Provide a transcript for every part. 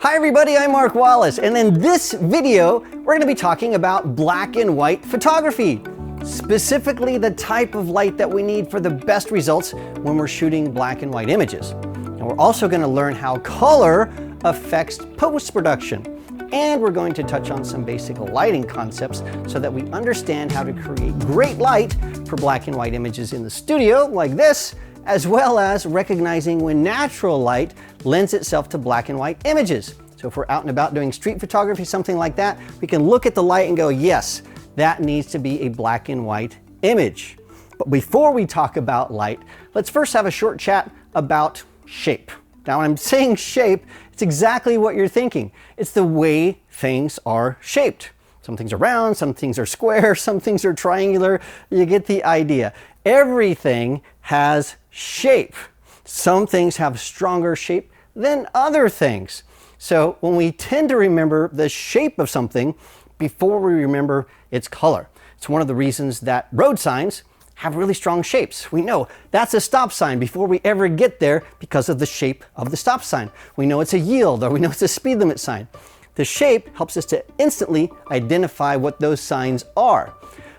Hi everybody, I'm Mark Wallace, and in this video, we're going to be talking about black and white photography, specifically the type of light that we need for the best results when we're shooting black and white images. And we're also going to learn how color affects post-production. And we're going to touch on some basic lighting concepts so that we understand how to create great light for black and white images in the studio, like this, as well as recognizing when natural light lends itself to black and white images. So if we're out and about doing street photography, something like that, we can look at the light and go, yes, that needs to be a black and white image. But before we talk about light, let's first have a short chat about shape. Now, when I'm saying shape, it's exactly what you're thinking. It's the way things are shaped. Some things are round, some things are square, some things are triangular. You get the idea. Everything has shape. Some things have stronger shape than other things. So when we tend to remember the shape of something before we remember its color, it's one of the reasons that road signs have really strong shapes. We know that's a stop sign before we ever get there because of the shape of the stop sign. We know it's a yield, or we know it's a speed limit sign. The shape helps us to instantly identify what those signs are.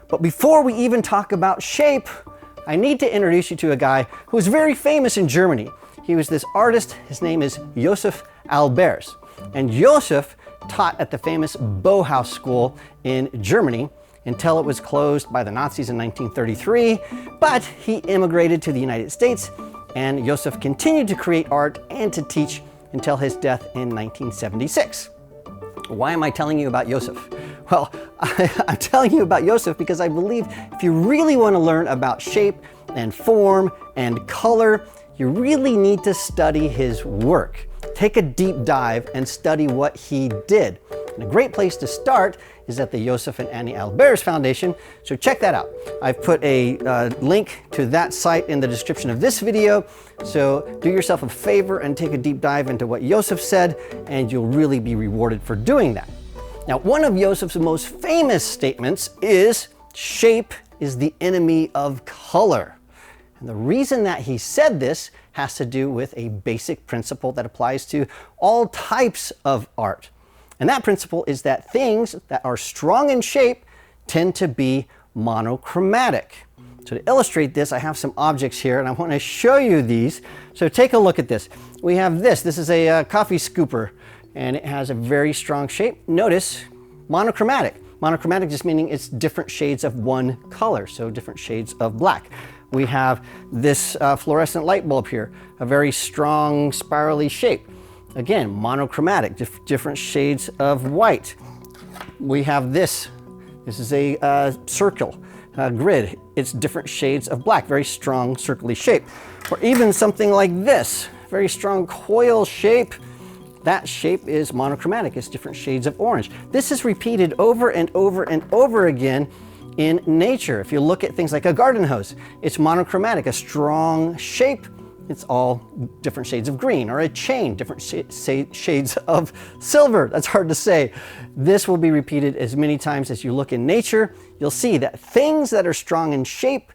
But before we even talk about shape, I need to introduce you to a guy who was very famous in Germany. He was this artist. His name is Josef Albers. And Josef taught at the famous Bauhaus school in Germany until it was closed by the Nazis in 1933. But he immigrated to the United States, and Josef continued to create art and to teach until his death in 1976. Why am I telling you about Josef? Well, I'm telling you about Josef because I believe if you really want to learn about shape and form and color, you really need to study his work. Take a deep dive and study what he did. And a great place to start is at the Josef and Annie Albers Foundation, so check that out. I've put a link to that site in the description of this video, so do yourself a favor and take a deep dive into what Josef said, and you'll really be rewarded for doing that. Now, one of Josef's most famous statements is, shape is the enemy of color. And the reason that he said this has to do with a basic principle that applies to all types of art. And that principle is that things that are strong in shape tend to be monochromatic. So to illustrate this, I have some objects here and I want to show you these. So take a look at this. We have this. This is a coffee scooper, and it has a very strong shape. Notice, monochromatic. Monochromatic just meaning it's different shades of one color, so different shades of black. We have this fluorescent light bulb here, a very strong spirally shape. Again, monochromatic, different shades of white. We have this. This is a circle, grid. It's different shades of black, very strong circly shape. Or even something like this, very strong coil shape. That shape is monochromatic. It's different shades of orange. This is repeated over and over and over again in nature. If you look at things like a garden hose, it's monochromatic, a strong shape. It's all different shades of green, or a chain, different shades of silver. That's hard to say. This will be repeated as many times as you look in nature. You'll see that things that are strong in shape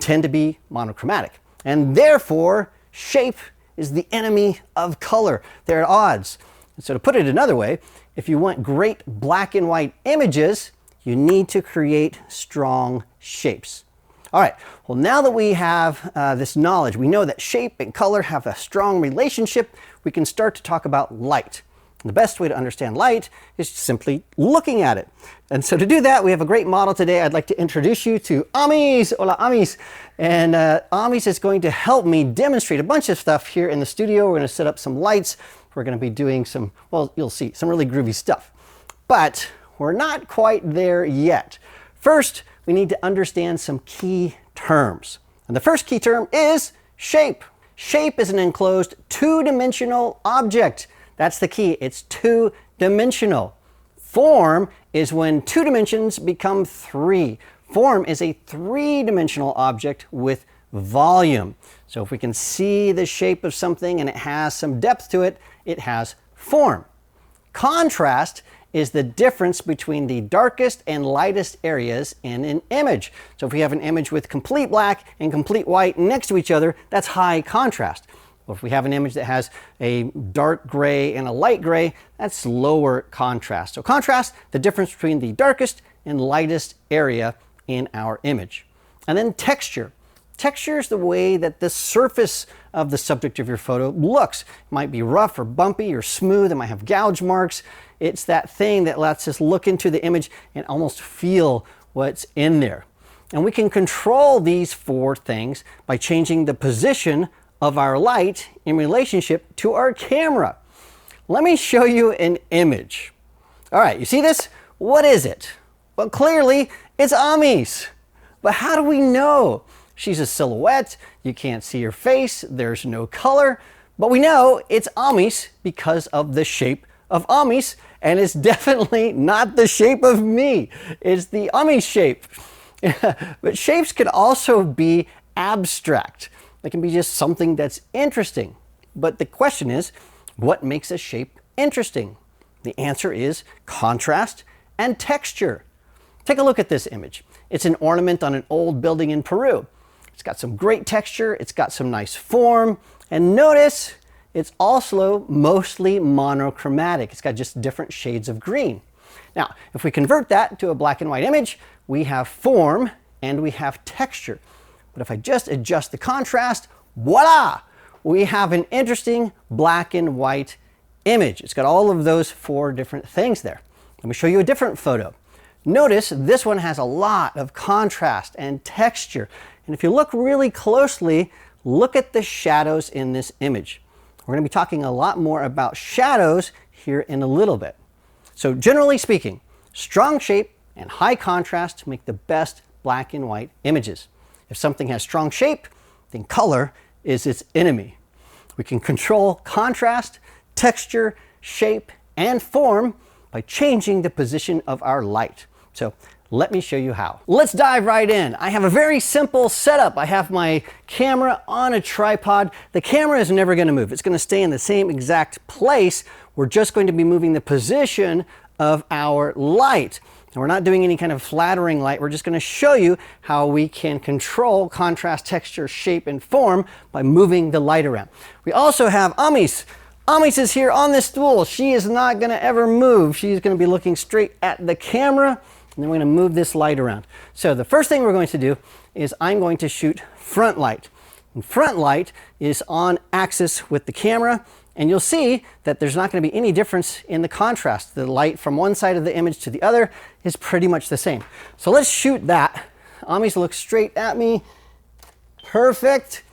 tend to be monochromatic. And therefore, shape is the enemy of color. They're at odds. And so to put it another way, if you want great black and white images, you need to create strong shapes. All right, well, now that we have this knowledge, we know that shape and color have a strong relationship, we can start to talk about light. And the best way to understand light is simply looking at it. And so to do that, we have a great model today. I'd like to introduce you to Amis. Hola, Amis. And Amis is going to help me demonstrate a bunch of stuff here in the studio. We're going to set up some lights. We're going to be doing some, well, you'll see, some really groovy stuff. But we're not quite there yet. First, we need to understand some key terms. And the first key term is shape. Shape is an enclosed two-dimensional object. That's the key. It's two-dimensional. Form is when two dimensions become three. Form is a three-dimensional object with volume. So if we can see the shape of something and it has some depth to it, it has form. Contrast is the difference between the darkest and lightest areas in an image. So if we have an image with complete black and complete white next to each other, that's high contrast. Well, if we have an image that has a dark gray and a light gray, that's lower contrast. So contrast, the difference between the darkest and lightest area in our image. And then texture. Texture is the way that the surface of the subject of your photo looks. It might be rough or bumpy or smooth. It might have gouge marks. It's that thing that lets us look into the image and almost feel what's in there. And we can control these four things by changing the position of our light in relationship to our camera. Let me show you an image. All right, you see this? What is it? Well, clearly it's Amis. But how do we know? She's a silhouette, you can't see her face, there's no color, but we know it's Amis because of the shape of Amis, and it's definitely not the shape of me. It's the Amis shape. But shapes can also be abstract. They can be just something that's interesting. But the question is, what makes a shape interesting? The answer is contrast and texture. Take a look at this image. It's an ornament on an old building in Peru. It's got some great texture, it's got some nice form, and notice it's also mostly monochromatic. It's got just different shades of green. Now, if we convert that to a black and white image, we have form and we have texture. But if I just adjust the contrast, voila! We have an interesting black and white image. It's got all of those four different things there. Let me show you a different photo. Notice this one has a lot of contrast and texture. And if you look really closely, look at the shadows in this image. We're going to be talking a lot more about shadows here in a little bit. So generally speaking, strong shape and high contrast make the best black and white images. If something has strong shape, then color is its enemy. We can control contrast, texture, shape, and form by changing the position of our light. So let me show you how. Let's dive right in. I have a very simple setup. I have my camera on a tripod. The camera is never going to move. It's going to stay in the same exact place. We're just going to be moving the position of our light. And we're not doing any kind of flattering light. We're just going to show you how we can control contrast, texture, shape, and form by moving the light around. We also have Amis. Amis is here on this stool. She is not going to ever move. She's going to be looking straight at the camera. And then we're going to move this light around. So the first thing we're going to do is I'm going to shoot front light. And front light is on axis with the camera. And you'll see that there's not going to be any difference in the contrast. The light from one side of the image to the other is pretty much the same. So let's shoot that. Amis looks straight at me. Perfect.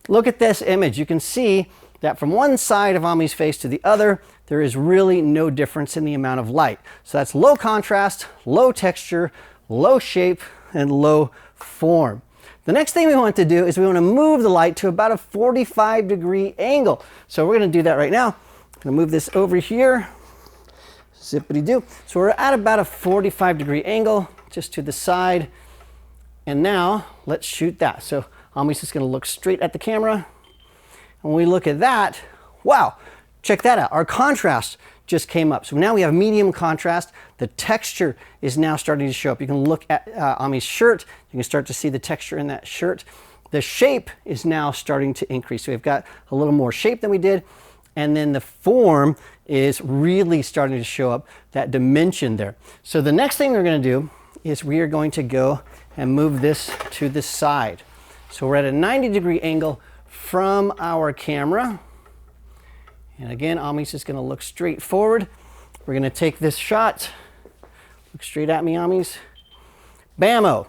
Look at this image. You can see that from one side of Ami's face to the other, there is really no difference in the amount of light. So that's low contrast, low texture, low shape, and low form. The next thing we want to do is we want to move the light to about a 45-degree angle. So we're going to do that right now. I'm going to move this over here. Zippity-doo. So we're at about a 45-degree angle, just to the side. And now let's shoot that. So Ami's just going to look straight at the camera. And when we look at that, wow, check that out. Our contrast just came up. So now we have medium contrast. The texture is now starting to show up. You can look at Ami's shirt. You can start to see the texture in that shirt. The shape is now starting to increase. So we've got a little more shape than we did. And then the form is really starting to show up, that dimension there. So the next thing we're going to do is we are going to go and move this to the side. So we're at a 90-degree angle from our camera. And again, Ami's just going to look straight forward. We're going to take this shot. Look straight at me, Amis. Bammo.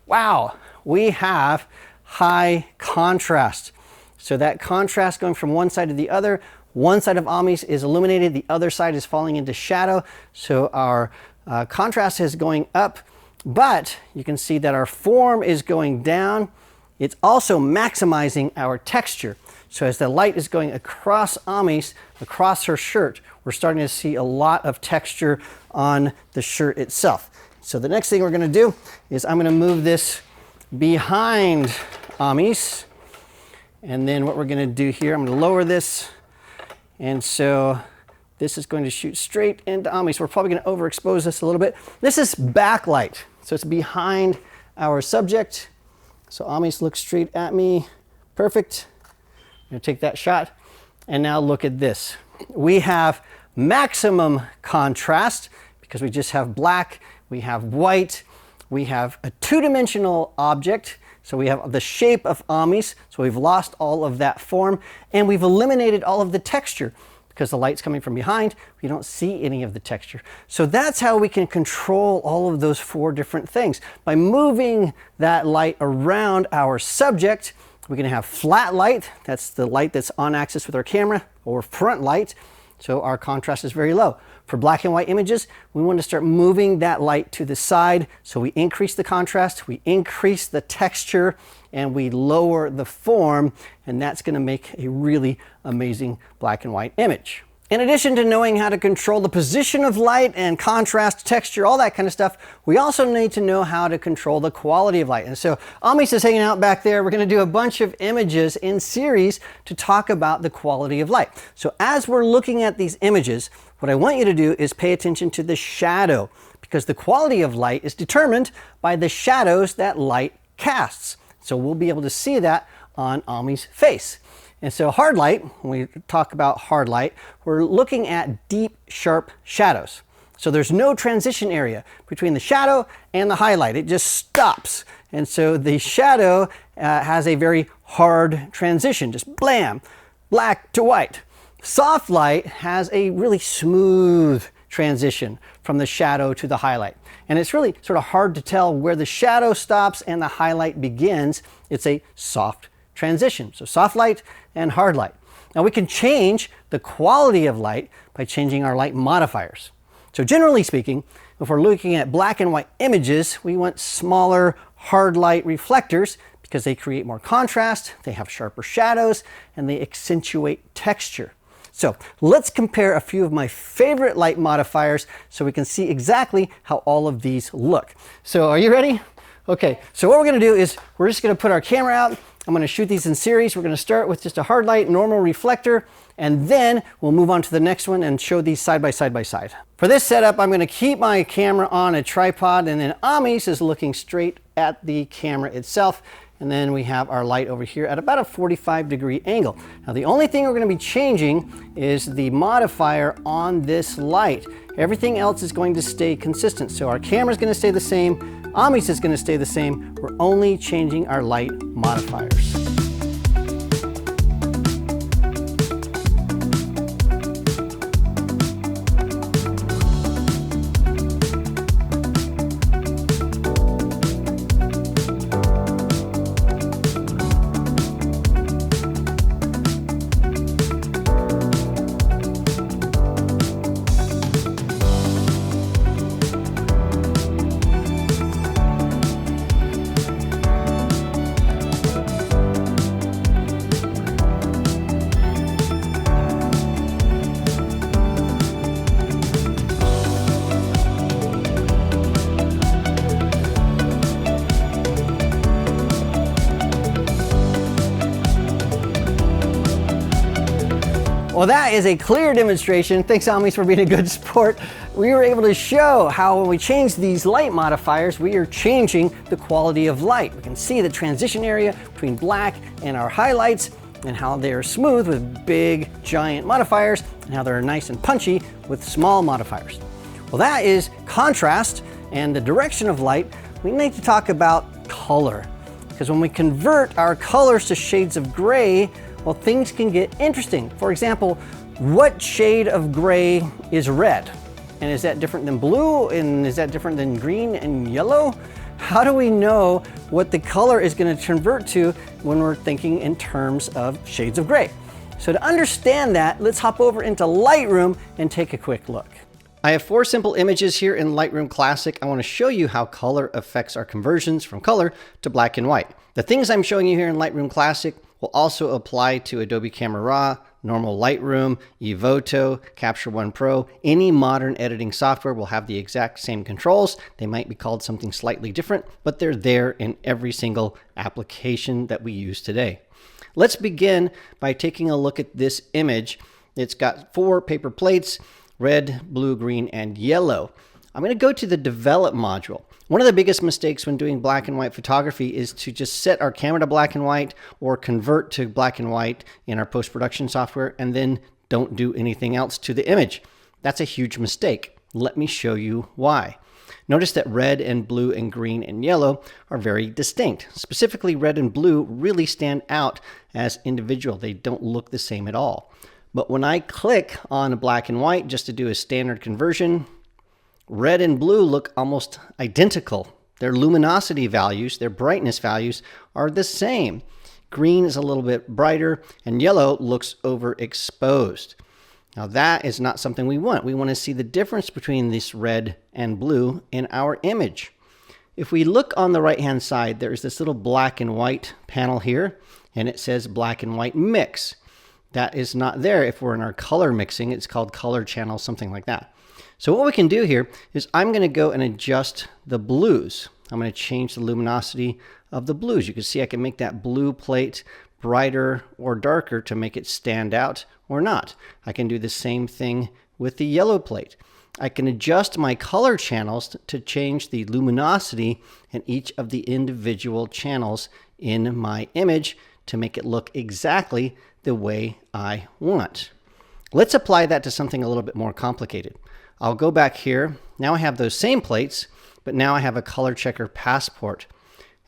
Wow, we have high contrast. So that contrast going from one side to the other, one side of Amis is illuminated, the other side is falling into shadow. So our contrast is going up, but you can see that our form is going down. It's also maximizing our texture. So as the light is going across Amis, across her shirt, we're starting to see a lot of texture on the shirt itself. So the next thing we're going to do is I'm going to move this behind Amis. And then what we're going to do here, I'm going to lower this. And so this is going to shoot straight into Amis. We're probably going to overexpose this a little bit. This is backlight. So it's behind our subject. So Amis looks straight at me. Perfect. going to take that shot, and now look at this. We have maximum contrast because we just have black, we have white, we have a two-dimensional object, so we have the shape of Amis, so we've lost all of that form, and we've eliminated all of the texture. Because the light's coming from behind, we don't see any of the texture. So that's how we can control all of those 4 different things. By moving that light around our subject, we can have flat light, that's the light that's on axis with our camera, or front light, so our contrast is very low. For black and white images, we want to start moving that light to the side, so we increase the contrast, we increase the texture, and we lower the form, and that's going to make a really amazing black and white image. In addition to knowing how to control the position of light and contrast, texture, all that kind of stuff, we also need to know how to control the quality of light. And so Amis is hanging out back there. We're going to do a bunch of images in series to talk about the quality of light. So as we're looking at these images, what I want you to do is pay attention to the shadow, because the quality of light is determined by the shadows that light casts. So we'll be able to see that on Ami's face. And so hard light, when we talk about hard light, we're looking at deep, sharp shadows. So there's no transition area between the shadow and the highlight. It just stops. And so the shadow has a very hard transition, just blam, black to white. Soft light has a really smooth transition from the shadow to the highlight. And it's really sort of hard to tell where the shadow stops and the highlight begins. It's a soft transition. So soft light and hard light. Now we can change the quality of light by changing our light modifiers. So generally speaking, if we're looking at black and white images, we want smaller hard light reflectors because they create more contrast, they have sharper shadows, and they accentuate texture. So let's compare a few of my favorite light modifiers so we can see exactly how all of these look. So are you ready? Okay, so what we're going to do is we're just going to put our camera out. I'm going to shoot these in series. We're going to start with just a hard light normal reflector, and then we'll move on to the next one and show these side by side by side. For this setup, I'm going to keep my camera on a tripod, and then Amis is looking straight at the camera itself. And then we have our light over here at about a 45-degree angle. Now the only thing we're going to be changing is the modifier on this light. Everything else is going to stay consistent. So our camera is going to stay the same, Amis is going to stay the same. We're only changing our light modifiers. Well, that is a clear demonstration. Thanks, Amis, for being a good sport. We were able to show how when we change these light modifiers, we are changing the quality of light. We can see the transition area between black and our highlights and how they are smooth with big, giant modifiers and how they're nice and punchy with small modifiers. Well, that is contrast and the direction of light. We need to talk about color, because when we convert our colors to shades of gray, well, things can get interesting. For example, what shade of gray is red? And is that different than blue? And is that different than green and yellow? How do we know what the color is going to convert to when we're thinking in terms of shades of gray? So to understand that, let's hop over into Lightroom and take a quick look. I have 4 simple images here in Lightroom Classic. I want to show you how color affects our conversions from color to black and white. The things I'm showing you here in Lightroom Classic will also apply to Adobe Camera Raw, normal Lightroom, eVoto, Capture One Pro. Any modern editing software will have the exact same controls. They might be called something slightly different, but they're there in every single application that we use today. Let's begin by taking a look at this image. It's got 4 paper plates, red, blue, green, and yellow. I'm going to go to the develop module. One of the biggest mistakes when doing black and white photography is to just set our camera to black and white or convert to black and white in our post-production software and then don't do anything else to the image. That's a huge mistake. Let me show you why. Notice that red and blue and green and yellow are very distinct. Specifically, red and blue really stand out as individual. They don't look the same at all. But when I click on black and white just to do a standard conversion, red and blue look almost identical. Their luminosity values, their brightness values are the same. Green is a little bit brighter and yellow looks overexposed. Now that is not something we want. We want to see the difference between this red and blue in our image. If we look on the right hand side, there's this little black and white panel here, and it says black and white mix. That is not there if we're in our color mixing. It's called color channel, something like that. So what we can do here is I'm going to go and adjust the blues. I'm going to change the luminosity of the blues. You can see I can make that blue plate brighter or darker to make it stand out or not. I can do the same thing with the yellow plate. I can adjust my color channels to change the luminosity in each of the individual channels in my image to make it look exactly the way I want. Let's apply that to something a little bit more complicated. I'll go back here. Now I have those same plates, but now I have a color checker passport.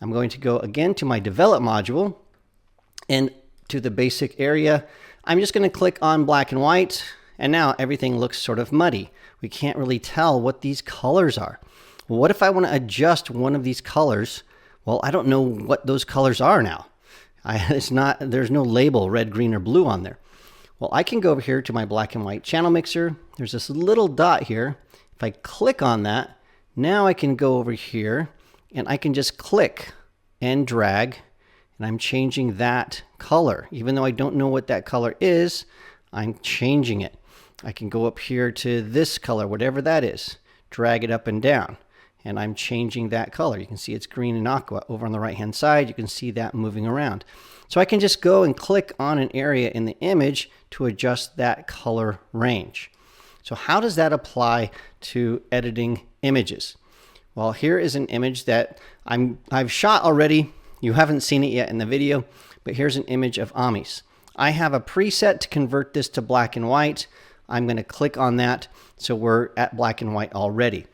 I'm going to go again to my develop module and to the basic area. I'm just going to click on black and white, and now everything looks sort of muddy. We can't really tell what these colors are. Well, what if I want to adjust one of these colors? Well, I don't know what those colors are now. There's no label, red, green, or blue on there. Well, I can go over here to my black and white channel mixer. There's this little dot here. If I click on that, now I can go over here and I can just click and drag, and I'm changing that color. Even though I don't know what that color is, I'm changing it. I can go up here to this color, whatever that is, drag it up and down, and I'm changing that color. You can see it's green and aqua. Over on the right hand side, you can see that moving around. So I can just go and click on an area in the image to adjust that color range. So how does that apply to editing images? Well, here is an image that I've shot already. You haven't seen it yet in the video, but here's an image of Amis. I have a preset to convert this to black and white. I'm going to click on that, so we're at black and white already.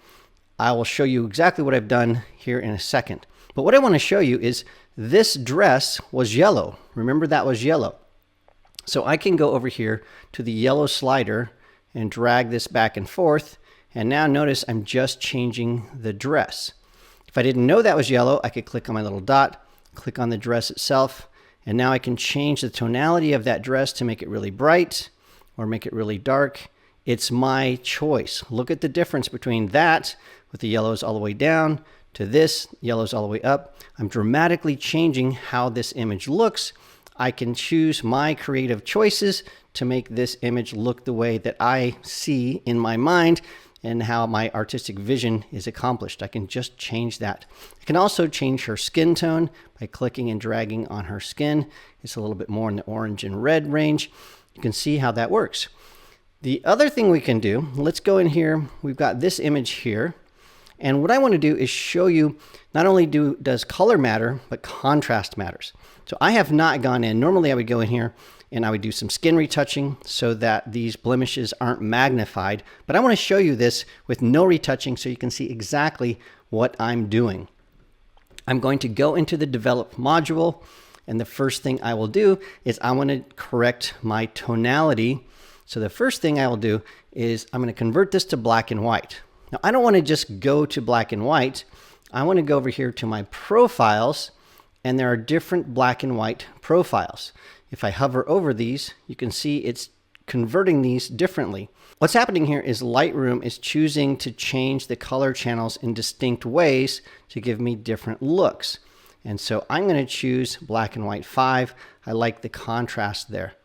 I will show you exactly what I've done here in a second. But what I want to show you is this dress was yellow. Remember, that was yellow. So I can go over here to the yellow slider and drag this back and forth. And now notice I'm just changing the dress. If I didn't know that was yellow, I could click on my little dot, click on the dress itself, and now I can change the tonality of that dress to make it really bright or make it really dark. It's my choice. Look at the difference between that with the yellows all the way down to this, yellows all the way up. I'm dramatically changing how this image looks. I can choose my creative choices to make this image look the way that I see in my mind and how my artistic vision is accomplished. I can just change that. I can also change her skin tone by clicking and dragging on her skin. It's a little bit more in the orange and red range. You can see how that works. The other thing we can do, let's go in here. We've got this image here. And what I want to do is show you not only does color matter, but contrast matters. So I have not gone in. Normally I would go in here and I would do some skin retouching so that these blemishes aren't magnified. But I want to show you this with no retouching so you can see exactly what I'm doing. I'm going to go into the develop module, and the first thing I will do is I want to correct my tonality. So the first thing I will do is I'm going to convert this to black and white. Now I don't want to just go to black and white. I want to go over here to my profiles, and there are different black and white profiles. If I hover over these, you can see it's converting these differently. What's happening here is Lightroom is choosing to change the color channels in distinct ways to give me different looks. And so I'm going to choose black and white 5. I like the contrast there.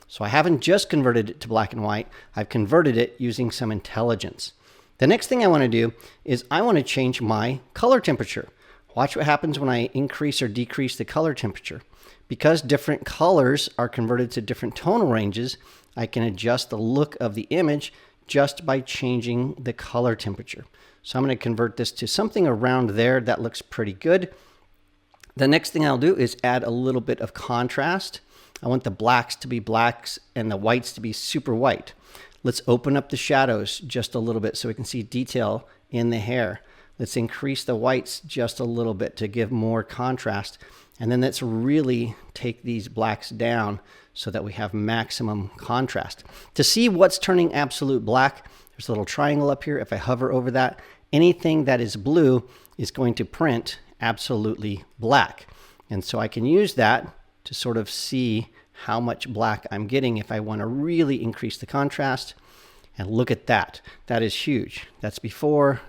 So I haven't just converted it to black and white. I've converted it using some intelligence. The next thing I want to do is I want to change my color temperature. Watch what happens when I increase or decrease the color temperature. Because different colors are converted to different tonal ranges, I can adjust the look of the image just by changing the color temperature. So I'm going to convert this to something around there. That looks pretty good. The next thing I'll do is add a little bit of contrast. I want the blacks to be blacks and the whites to be super white. Let's open up the shadows just a little bit so we can see detail in the hair. Let's increase the whites just a little bit to give more contrast. And then let's really take these blacks down so that we have maximum contrast. To see what's turning absolute black, there's a little triangle up here. If I hover over that, anything that is blue is going to print absolutely black. And so I can use that to sort of see how much black I'm getting if I want to really increase the contrast. And look at that. That is huge. That's before,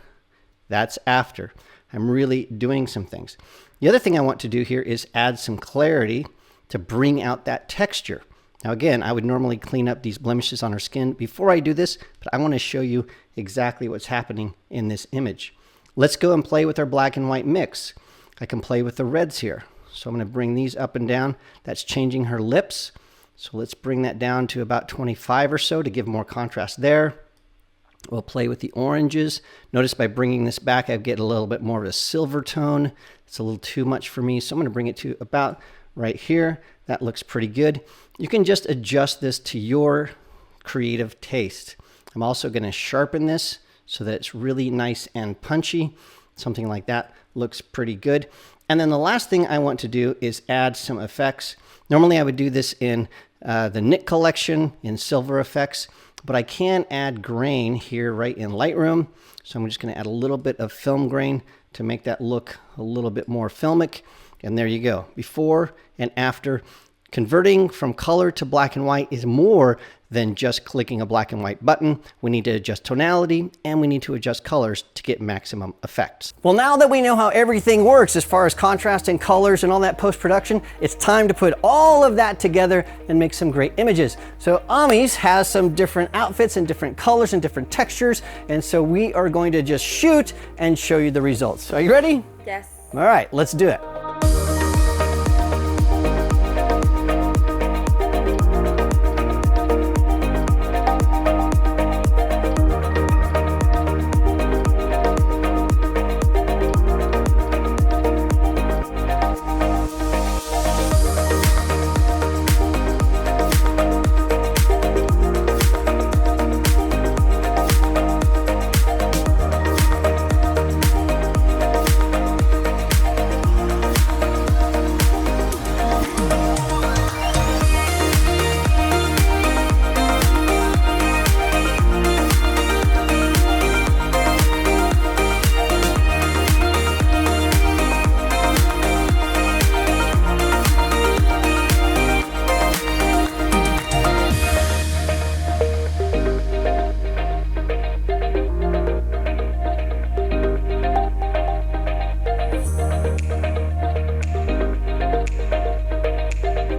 that's after. I'm really doing some things. The other thing I want to do here is add some clarity to bring out that texture. Now again, I would normally clean up these blemishes on our skin before I do this, but I want to show you exactly what's happening in this image. Let's go and play with our black and white mix. I can play with the reds here. So I'm going to bring these up and down. That's changing her lips. So let's bring that down to about 25 or so to give more contrast there. We'll play with the oranges. Notice by bringing this back, I get a little bit more of a silver tone. It's a little too much for me. So I'm going to bring it to about right here. That looks pretty good. You can just adjust this to your creative taste. I'm also going to sharpen this so that it's really nice and punchy. Something like that looks pretty good. And then the last thing I want to do is add some effects. Normally I would do this in the Nik collection in silver effects, but I can add grain here right in Lightroom. So I'm just going to add a little bit of film grain to make that look a little bit more filmic. And there you go. Before and after. Converting from color to black and white is more than just clicking a black and white button. We need to adjust tonality and we need to adjust colors to get maximum effects. Well, now that we know how everything works as far as contrast and colors and all that post-production, it's time to put all of that together and make some great images. So Amis has some different outfits and different colors and different textures. And so we are going to just shoot and show you the results. Are you ready? Yes. All right, let's do it.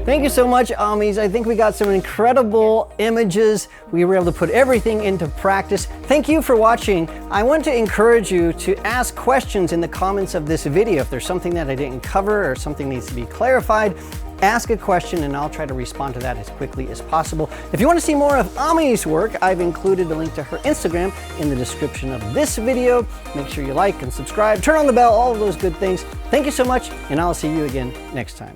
Thank you so much, Amis. I think we got some incredible images. We were able to put everything into practice. Thank you for watching. I want to encourage you to ask questions in the comments of this video. If there's something that I didn't cover or something needs to be clarified, ask a question and I'll try to respond to that as quickly as possible. If you want to see more of Ami's work, I've included a link to her Instagram in the description of this video. Make sure you like and subscribe, turn on the bell, all of those good things. Thank you so much, and I'll see you again next time.